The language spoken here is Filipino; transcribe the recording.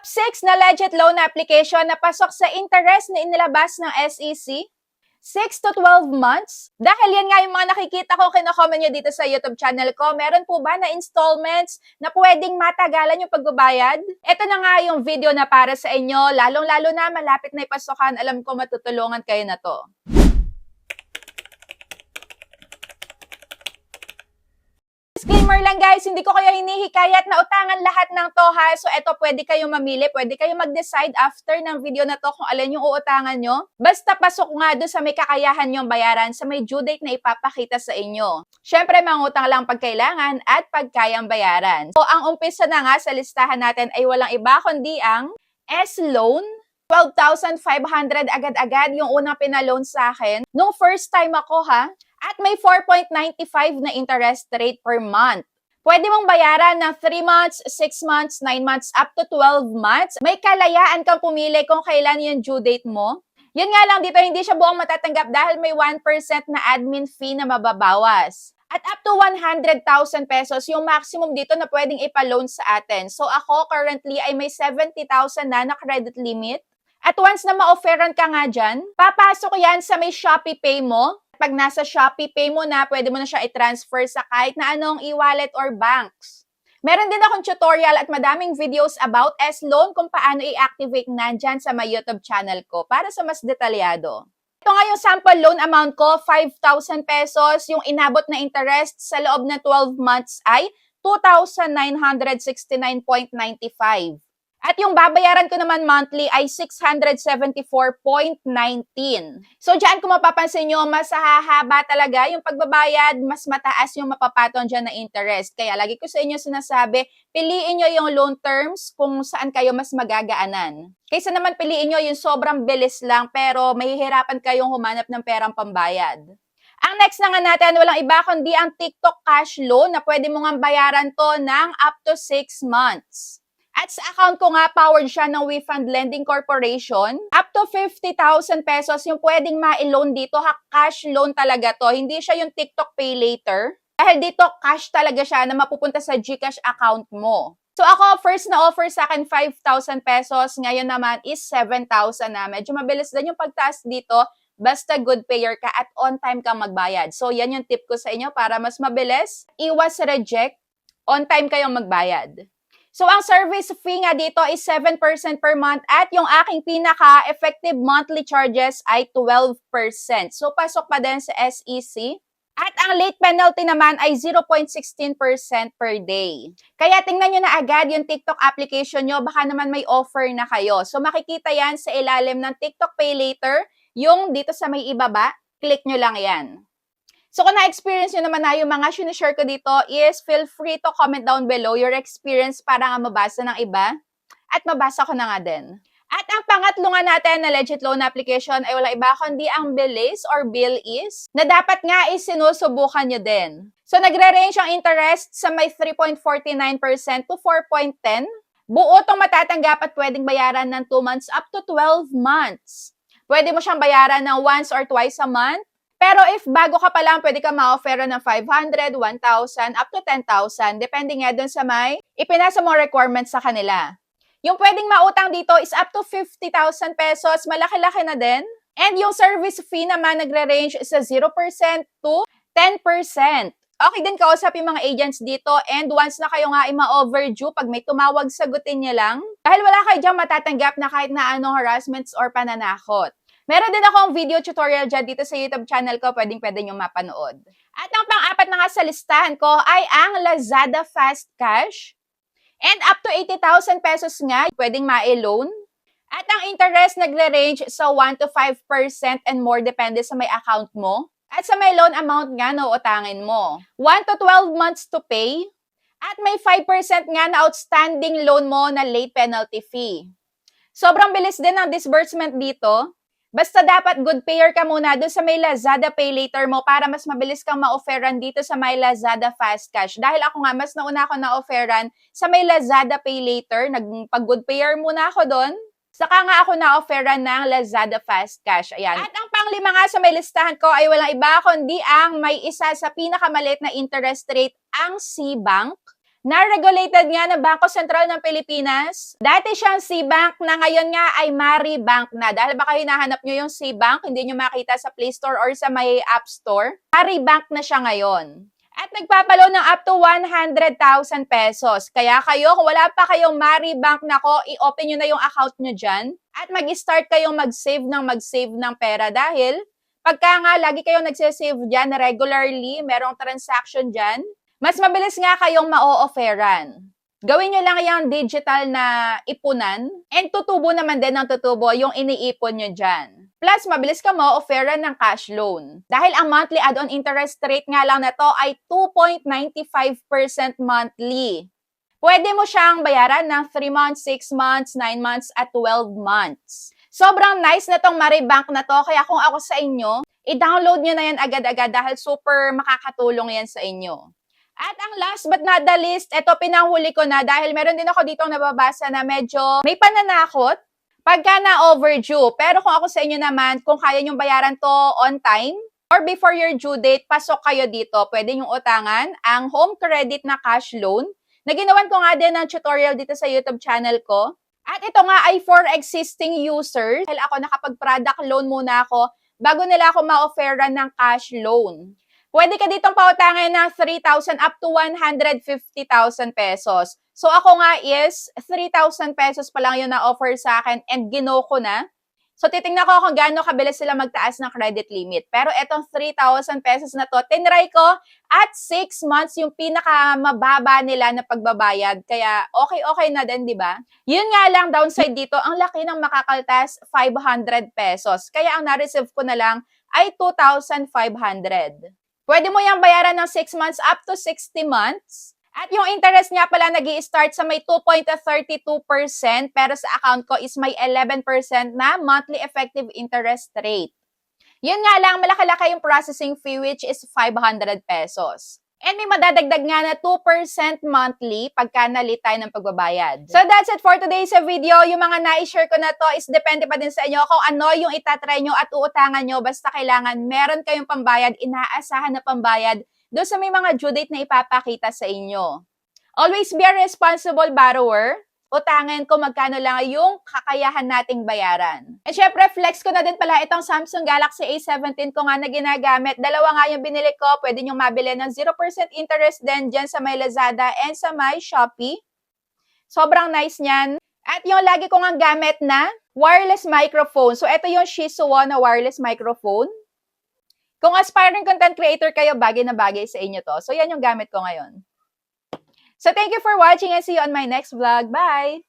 Top 6 na legit loan application na pasok sa interest na inilabas ng SEC. 6 to 12 months. Dahil yan nga yung mga nakikita ko, kino-comment nyo dito sa YouTube channel ko. Meron po ba na installments na pwedeng matagalan yung pagbabayad? Ito na nga yung video na para sa inyo. Lalong-lalo na malapit na ipasukan. Alam ko matutulungan kayo na to. Disclaimer lang guys, hindi ko kayo hinihikayat na utangan lahat ng to ha. So eto, pwede kayong mamili, pwede kayong mag-decide after ng video na to kung alin yung uutangan nyo. Basta pasok nga doon sa may kakayahan nyong bayaran sa may due date na ipapakita sa inyo. Syempre, mangutang lang pagkailangan at pagkayang bayaran. So ang umpisa na nga sa listahan natin ay walang iba kundi ang S-Loan. 12,500 agad-agad yung unang pinaloan sa akin. Nung first time ako ha. At may 4.95 na interest rate per month. Pwede mong bayaran ng 3 months, 6 months, 9 months, up to 12 months. May kalayaan kang pumili kung kailan yung due date mo. Yun nga lang dito, hindi siya buong matatanggap dahil may 1% na admin fee na mababawas. At up to 100,000 pesos yung maximum dito na pwedeng ipaloan sa atin. So ako currently ay may 70,000 na credit limit. At once na ma-offeran ka nga dyan, papasok yan sa may Shopee Pay mo. Pag nasa Shopee Pay mo na, pwede mo na siya i-transfer sa kahit na anong e-wallet or banks. Meron din akong tutorial at madaming videos about S-Loan kung paano i-activate nandyan sa my YouTube channel ko para sa mas detalyado. Ito nga yung sample loan amount ko, 5,000 pesos. Yung inabot na interest sa loob na 12 months ay 2,969.95. At yung babayaran ko naman monthly ay 674.19. So dyan kung mapapansin nyo, mas hahaba talaga yung pagbabayad, mas mataas yung mapapatong dyan na interest. Kaya lagi ko sa inyo sinasabi, piliin nyo yung loan terms kung saan kayo mas magagaanan. Kaysa naman piliin nyo yung sobrang bilis lang pero mahihirapan kayong humanap ng perang pambayad. Ang next na nga natin, walang iba kundi ang TikTok Cash Loan na pwede mo nga bayaran to ng up to 6 months. At sa account ko nga, powered siya ng WeFund Lending Corporation. Up to 50,000 pesos yung pwedeng ma-loan dito. Cash loan talaga to. Hindi siya yung TikTok Pay Later. Dahil dito, cash talaga siya na mapupunta sa GCash account mo. So ako, first na offer sa akin 5,000 pesos. Ngayon naman is 7,000 na. Medyo mabilis din yung pagtaas dito. Basta good payer ka at on time kang magbayad. So yan yung tip ko sa inyo para mas mabilis. Iwas reject. On time kayong magbayad. So, ang service fee nga dito is 7% per month at yung aking pinaka-effective monthly charges ay 12%. So, pasok pa din sa SEC. At ang late penalty naman ay 0.16% per day. Kaya tingnan nyo na agad yung TikTok application nyo, baka naman may offer na kayo. So, makikita yan sa ilalim ng TikTok Pay Later, yung dito sa may ibaba, click nyo lang yan. So kung na-experience nyo naman na yung mga sinishare ko dito is feel free to comment down below your experience para nga mabasa ng iba at mabasa ko na nga din. At ang pangatlo nga natin na legit loan application ay wala iba kundi ang Bilis or Bilis na dapat nga is sinusubukan nyo din. So nagre-range ang interest sa may 3.49% to 4.10%. Buo tong matatanggap at pwedeng bayaran ng 2 months up to 12 months. Pwede mo siyang bayaran ng once or twice a month. Pero if bago ka pa lang, pwede ka ma-offer ng 500, 1,000, up to 10,000. Depende nga dun sa may ipinasa mo requirements sa kanila. Yung pwedeng mautang dito is up to 50,000 pesos. Malaki-laki na din. And yung service fee naman nagre-range sa 0% to 10%. Okay din kausap yung mga agents dito. And once na kayo nga ima-overdue, pag may tumawag, sagutin niya lang. Dahil wala kayo dyan matatanggap na kahit na anong harassments or pananakot. Meron din akong video tutorial dyan dito sa YouTube channel ko, pwede nyo mapanood. At ang pang-apat na nga sa listahan ko ay ang Lazada Fast Cash. And up to 80,000 pesos nga, pwedeng ma-loan. At ang interest nagre-range sa 1 to 5% and more depende sa may account mo. At sa may loan amount nga na utangin mo. 1 to 12 months to pay. At may 5% nga na outstanding loan mo na late penalty fee. Sobrang bilis din ang disbursement dito. Basta dapat good payer ka muna doon sa may Lazada Pay Later mo para mas mabilis kang ma-offeran dito sa may Lazada Fast Cash. Dahil ako nga, mas nauna ako na-offeran sa may Lazada Pay Later. Nagpag-good payer muna ako doon. Saka nga ako na-offeran ng Lazada Fast Cash. Ayan. At ang panglima nga sa may listahan ko ay walang iba kundi ang may isa sa pinakamaliit na interest rate, ang C-Bank. Na-regulated nga ng Bangko Sentral ng Pilipinas. Dati siyang C-Bank na ngayon nga ay Maribank na. Dahil baka hinahanap nyo yung C-Bank, hindi nyo makita sa Play Store or sa may App Store. Maribank na siya ngayon. At nagpapalo ng up to 100,000 pesos. Kaya kayo, kung wala pa kayong Maribank na ko, i-open nyo na yung account nyo dyan. At mag-start kayong mag-save ng pera dahil pagka nga lagi kayong nagsisave dyan regularly, merong transaction dyan, mas mabilis nga kayong ma-o-offeran. Gawin nyo lang yung digital na ipunan and tutubo naman din ng tutubo yung iniipon nyo dyan. Plus, mabilis ka ma-offeran ng cash loan. Dahil ang monthly add-on interest rate nga lang na to ay 2.95% monthly. Pwede mo siyang bayaran ng 3 months, 6 months, 9 months, at 12 months. Sobrang nice na tong Maribank na to, kaya kung ako sa inyo, i-download nyo na yan agad-agad dahil super makakatulong yan sa inyo. At ang last but not the least, ito pinahuli ko na dahil meron din ako dito nababasa na medyo may pananakot pagka na overdue. Pero kung ako sa inyo naman, kung kaya nyong bayaran to on time or before your due date, pasok kayo dito. Pwede nyong utangan ang home credit na cash loan na ginawan ko nga din ng tutorial dito sa YouTube channel ko. At ito nga ay for existing users. Dahil ako nakapag-product loan muna ako bago nila ako ma-offeran ng cash loan. Pwede ka ditong pautangan ng 3,000 up to 150,000 pesos. So ako nga is 3,000 pesos pa lang yung na-offer sa akin and gino ko na. So titingnan ko kung gaano kabilis sila magtaas ng credit limit. Pero etong 3,000 pesos na to, tinry ko at 6 months yung pinakamababa nila na pagbabayad. Kaya okay na din, di ba? Yun nga lang, downside dito, ang laki ng makakaltas, 500 pesos. Kaya ang na-receive ko na lang ay 2,500. Pwede mo yung bayaran ng 6 months up to 60 months. At yung interest nga pala nag-i-start sa may 2.32% pero sa account ko is may 11% na monthly effective interest rate. Yun nga lang, malaki-laki yung processing fee which is 500 pesos. And may madadagdag nga na 2% monthly pagka nalit tayo ng pagbabayad. So that's it for today's video. Yung mga na-share ko na to is depende pa din sa inyo kung ano yung itatry nyo at uutangan nyo. Basta kailangan meron kayong pambayad, inaasahan na pambayad doon sa may mga due date na ipapakita sa inyo. Always be a responsible borrower. Utangan ko magkano lang yung kakayahan nating bayaran. And syempre, flex ko na din pala itong Samsung Galaxy A17 ko nga na ginagamit. Dalawa nga yung binili ko. Pwede nyo mabili ng 0% interest din dyan sa may Lazada and sa may Shopee. Sobrang nice niyan. At yung lagi ko nga gamit na wireless microphone. So, ito yung Shizua na wireless microphone. Kung aspiring content creator kayo, bagay na bagay sa inyo to. So, yan yung gamit ko ngayon. So, thank you for watching and see you on my next vlog. Bye!